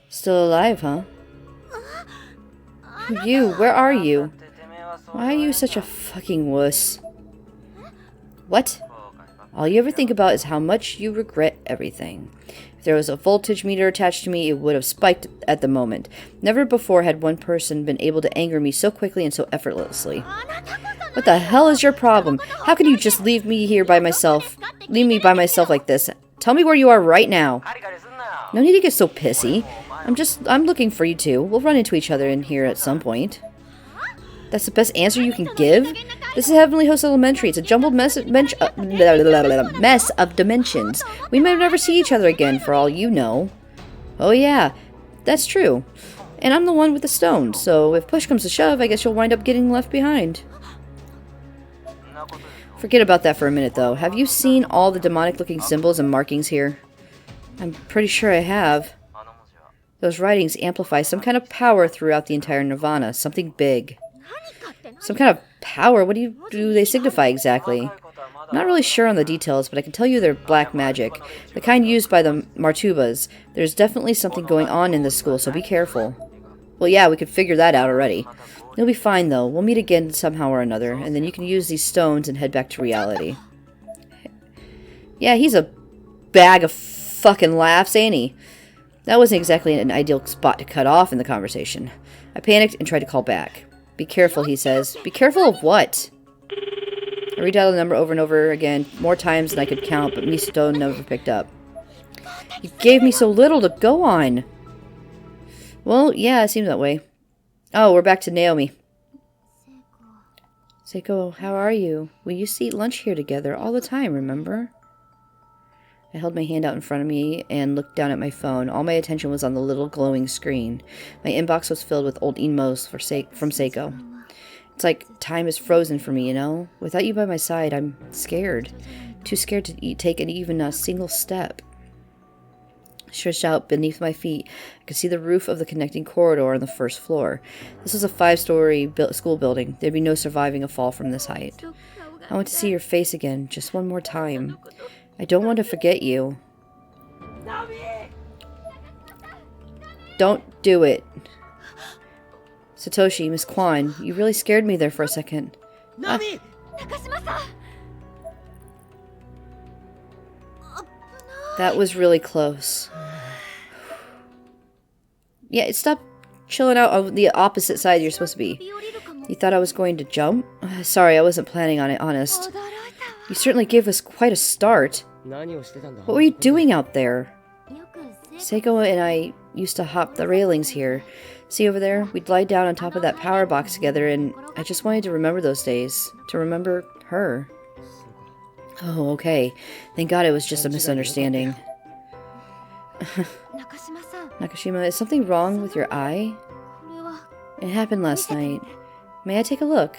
Still alive, huh? You, where are you? Why are you such a fucking wuss? What? All you ever think about is how much you regret everything. If there was a voltage meter attached to me, it would have spiked at the moment. Never before had one person been able to anger me so quickly and so effortlessly. What the hell is your problem? How can you just leave me here by myself? Leave me by myself like this? Tell me where you are right now. No need to get so pissy. I'm looking for you two. We'll run into each other in here at some point. That's the best answer you can give? This is Heavenly Host Elementary. It's a jumbled mess of dimensions. We may never see each other again, for all you know. Oh yeah, that's true. And I'm the one with the stone, so if push comes to shove, I guess you'll wind up getting left behind. Forget about that for a minute, though. Have you seen all the demonic-looking symbols and markings here? I'm pretty sure I have. Those writings amplify some kind of power throughout the entire Nirvana. Something big. Some kind of power? What do they signify exactly? I'm not really sure on the details, but I can tell you they're black magic. The kind used by the Martubas. There's definitely something going on in this school, so be careful. Well, yeah, we could figure that out already. You'll be fine, though. We'll meet again somehow or another, and then you can use these stones and head back to reality. Yeah, he's a bag of fucking laughs, ain't he? That wasn't exactly an ideal spot to cut off in the conversation. I panicked and tried to call back. Be careful, he says. Be careful of what? I redialed the number over and over again, more times than I could count, but Misato never picked up. You gave me so little to go on. Well, yeah, it seems that way. Oh, we're back to Naomi. Seiko, how are you? We used to eat lunch here together all the time, remember? I held my hand out in front of me and looked down at my phone. All my attention was on the little glowing screen. My inbox was filled with old emails from Seiko. It's like time is frozen for me, you know? Without you by my side, I'm scared. Too scared to take even a single step. Stretched out beneath my feet, I could see the roof of the connecting corridor on the first floor. This was a 5-story school building. There'd be no surviving a fall from this height. I want to see your face again, just one more time. I don't want to forget you. Don't do it. Satoshi, Miss Kwan, you really scared me there for a second. That was really close. Yeah, stop chilling out on the opposite side you're supposed to be. You thought I was going to jump? Sorry, I wasn't planning on it, honest. You certainly gave us quite a start. What were you doing out there? Seiko and I used to hop the railings here. See over there? We'd lie down on top of that power box together, and I just wanted to remember those days. To remember her. Oh, okay. Thank God it was just a misunderstanding. Nakashima, is something wrong with your eye? It happened last night. May I take a look?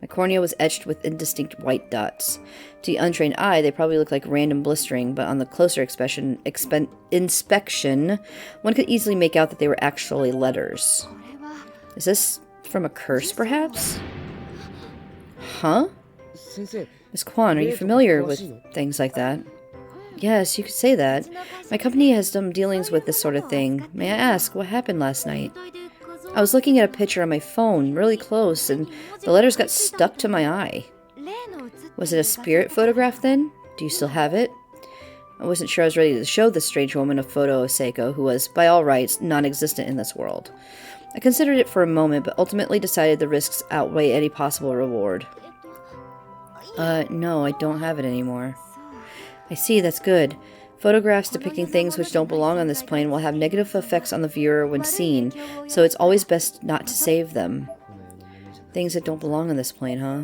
My cornea was etched with indistinct white dots. To the untrained eye, they probably looked like random blistering, but on the closer inspection, one could easily make out that they were actually letters. Is this from a curse, perhaps? Huh? Miss Kwan, are you familiar with things like that? Yes, you could say that. My company has some dealings with this sort of thing. May I ask, what happened last night? I was looking at a picture on my phone, really close, and the letters got stuck to my eye. Was it a spirit photograph then? Do you still have it? I wasn't sure I was ready to show this strange woman a photo of Seiko, who was, by all rights, non-existent in this world. I considered it for a moment, but ultimately decided the risks outweigh any possible reward. No, I don't have it anymore. I see, that's good. Photographs depicting things which don't belong on this plane will have negative effects on the viewer when seen, so it's always best not to save them. Things that don't belong on this plane, huh?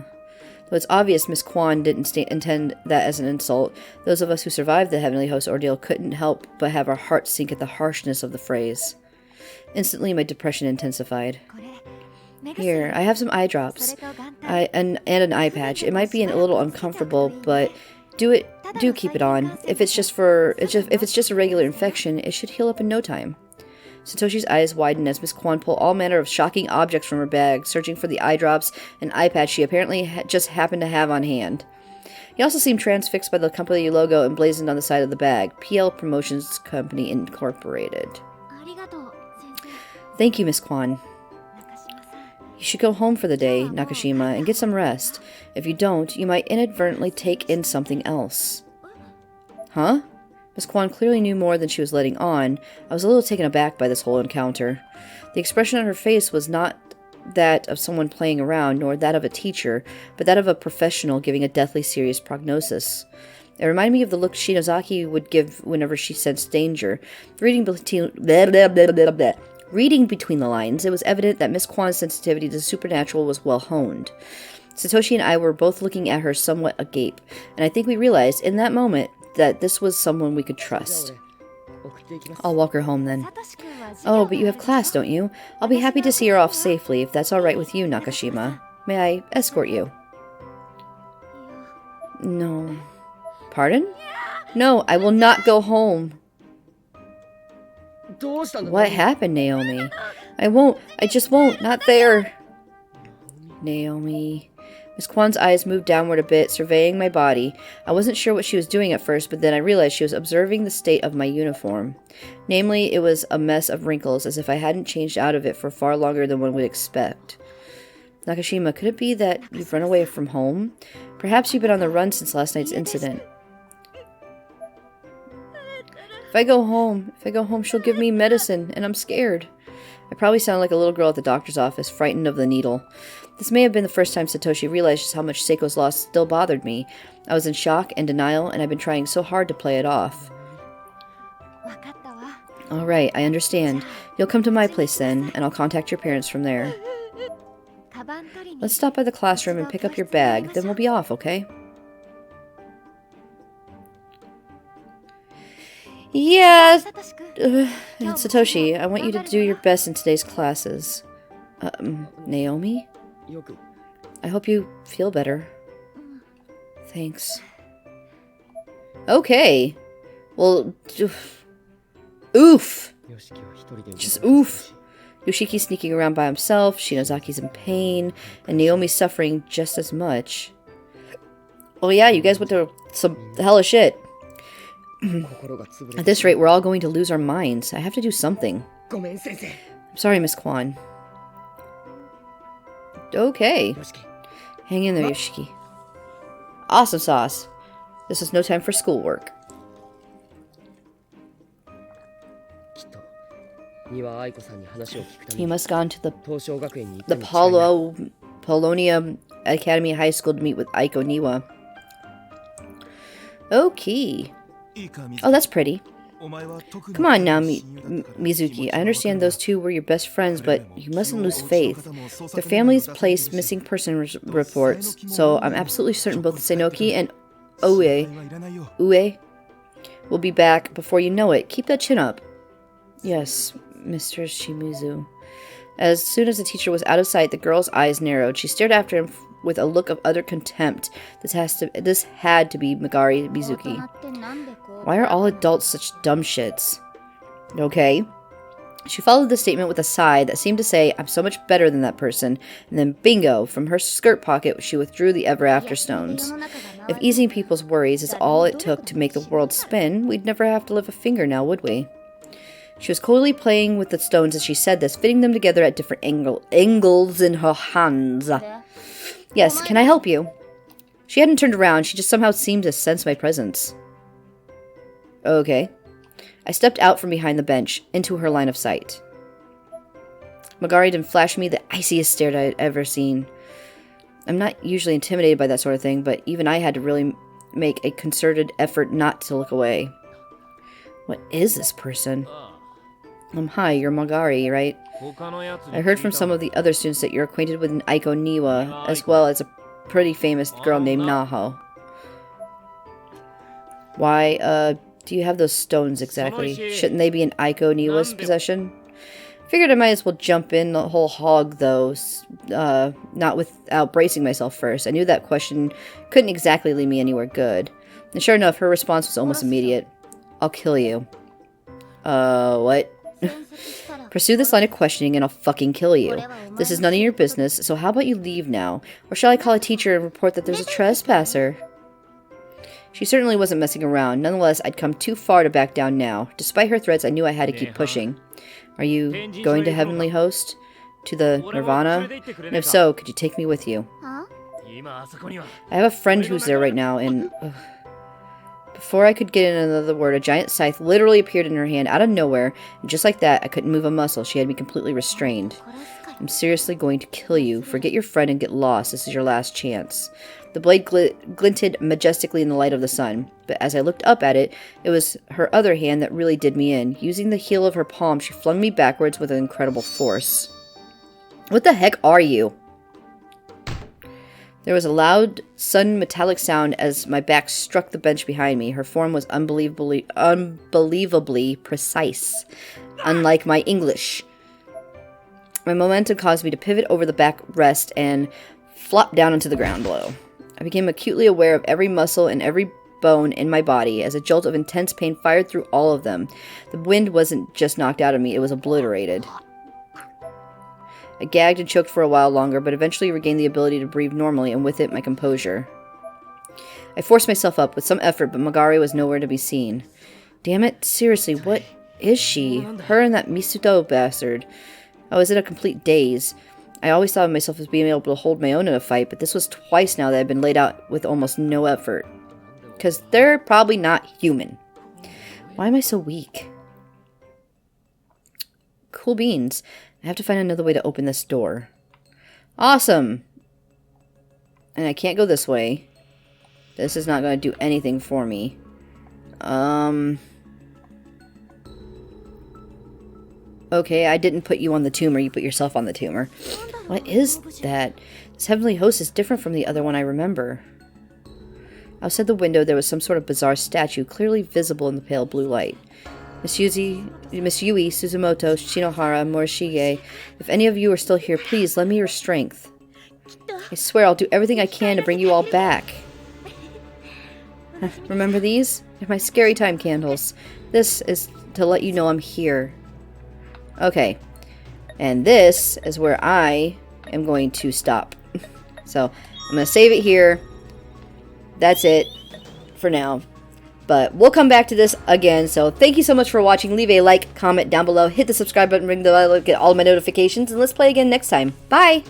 Though it's obvious Miss Kwan didn't intend that as an insult, those of us who survived the Heavenly Host ordeal couldn't help but have our hearts sink at the harshness of the phrase. Instantly, my depression intensified. Here, I have some eye drops and an eye patch. It might be a little uncomfortable, but do keep it on. If it's just a regular infection, it should heal up in no time. Satoshi's eyes widened as Miss Kwan pulled all manner of shocking objects from her bag, searching for the eye drops and eye patch she apparently just happened to have on hand. He also seemed transfixed by the company logo emblazoned on the side of the bag, PL Promotions Company Incorporated. Thank you, Miss Kwan. You should go home for the day, Nakashima, and get some rest. If you don't, you might inadvertently take in something else. Huh? Miss Kwan clearly knew more than she was letting on. I was a little taken aback by this whole encounter. The expression on her face was not that of someone playing around, nor that of a teacher, but that of a professional giving a deathly serious prognosis. It reminded me of the look Shinozaki would give whenever she sensed danger. Reading between the lines, it was evident that Miss Kwan's sensitivity to the supernatural was well honed. Satoshi and I were both looking at her somewhat agape, and I think we realized in that moment that this was someone we could trust. I'll walk her home then. Oh, but you have class, don't you? I'll be happy to see her off safely, if that's alright with you, Nakashima. May I escort you? No. Pardon? No, I will not go home. What happened, Naomi? I just won't, not there. Naomi... Miss Kwan's eyes moved downward a bit, surveying my body. I wasn't sure what she was doing at first, but then I realized she was observing the state of my uniform. Namely, it was a mess of wrinkles, as if I hadn't changed out of it for far longer than one would expect. Nakashima, could it be that you've run away from home? Perhaps you've been on the run since last night's incident. If I go home, she'll give me medicine, and I'm scared. I probably sound like a little girl at the doctor's office, frightened of the needle. This may have been the first time Satoshi realized just how much Seiko's loss still bothered me. I was in shock and denial, and I've been trying so hard to play it off. Alright, I understand. You'll come to my place then, and I'll contact your parents from there. Let's stop by the classroom and pick up your bag, then we'll be off, okay? Yeah, Satoshi, I want you to do your best in today's classes. Naomi? I hope you feel better. Thanks. Okay. Well, oof. Just oof. Yoshiki sneaking around by himself, Shinozaki's in pain, and Naomi's suffering just as much. Oh yeah, you guys went through some hellish shit. At this rate, we're all going to lose our minds. I have to do something. I'm sorry, Miss Kwan. Okay. Hang in there, Yoshiki. Awesome sauce. This is no time for schoolwork. He must have gone to the Polonia Academy High School to meet with Aiko Niwa. Okay. Oh, that's pretty. Come on now, Mizuki. I understand those two were your best friends, but you mustn't lose faith. Their families placed missing person reports, so I'm absolutely certain both Senoki and Ue will be back before you know it. Keep that chin up. Yes, Mr. Shimizu. As soon as the teacher was out of sight, the girl's eyes narrowed. She stared after him with a look of utter contempt. This had to be Magari Mizuki. Why are all adults such dumb shits? Okay. She followed the statement with a sigh that seemed to say, I'm so much better than that person, and then bingo, from her skirt pocket she withdrew the Ever After stones. If easing people's worries is all it took to make the world spin, we'd never have to lift a finger now, would we? She was coolly playing with the stones as she said this, fitting them together at different angles in her hands. Yes, can I help you? She hadn't turned around, she just somehow seemed to sense my presence. Okay. I stepped out from behind the bench, into her line of sight. Magari then flashed me the iciest stare I had ever seen. I'm not usually intimidated by that sort of thing, but even I had to really make a concerted effort not to look away. What is this person? Hi, you're Magari, right? I heard from some of the other students that you're acquainted with an Aiko Niwa, as well as a pretty famous girl named Naho. Why, do you have those stones exactly? Shouldn't they be in Aiko Niwa's possession? Figured I might as well jump in the whole hog, though, not without bracing myself first. I knew that question couldn't exactly lead me anywhere good. And sure enough, her response was almost immediate. I'll kill you. What? Pursue this line of questioning and I'll fucking kill you. This is none of your business, so how about you leave now? Or shall I call a teacher and report that there's a trespasser? She certainly wasn't messing around. Nonetheless, I'd come too far to back down now. Despite her threats, I knew I had to keep pushing. Are you going to Heavenly Host? To the Nirvana? And if so, could you take me with you? I have a friend who's there right now, and... Before I could get in another word, a giant scythe literally appeared in her hand out of nowhere, and just like that, I couldn't move a muscle. She had me completely restrained. I'm seriously going to kill you. Forget your friend and get lost. This is your last chance. The blade glinted majestically in the light of the sun, but as I looked up at it, it was her other hand that really did me in. Using the heel of her palm, she flung me backwards with an incredible force. What the heck are you? There was a loud, sudden metallic sound as my back struck the bench behind me. Her form was unbelievably precise, unlike my English. My momentum caused me to pivot over the backrest and flop down onto the ground below. I became acutely aware of every muscle and every bone in my body as a jolt of intense pain fired through all of them. The wind wasn't just knocked out of me, it was obliterated. I gagged and choked for a while longer, but eventually regained the ability to breathe normally, and with it, my composure. I forced myself up with some effort, but Magari was nowhere to be seen. Damn it, seriously, what is she? Her and that Misuto bastard. I was in a complete daze. I always thought of myself as being able to hold my own in a fight, but this was twice now that I've been laid out with almost no effort. Because they're probably not human. Why am I so weak? Cool beans. I have to find another way to open this door. Awesome! And I can't go this way. This is not going to do anything for me. Okay, I didn't put you on the tumor, you put yourself on the tumor. What is that? This Heavenly Host is different from the other one I remember. Outside the window, there was some sort of bizarre statue, clearly visible in the pale blue light. Miss Yui, Suzumoto, Shinohara, Morishige, if any of you are still here, please lend me your strength. I swear I'll do everything I can to bring you all back. Remember these? They're my scary time candles. This is to let you know I'm here. Okay. And this is where I am going to stop. So, I'm going to save it here. That's it for now. But we'll come back to this again. So thank you so much for watching. Leave a like, comment down below. Hit the subscribe button, ring the bell, get all my notifications. And let's play again next time. Bye!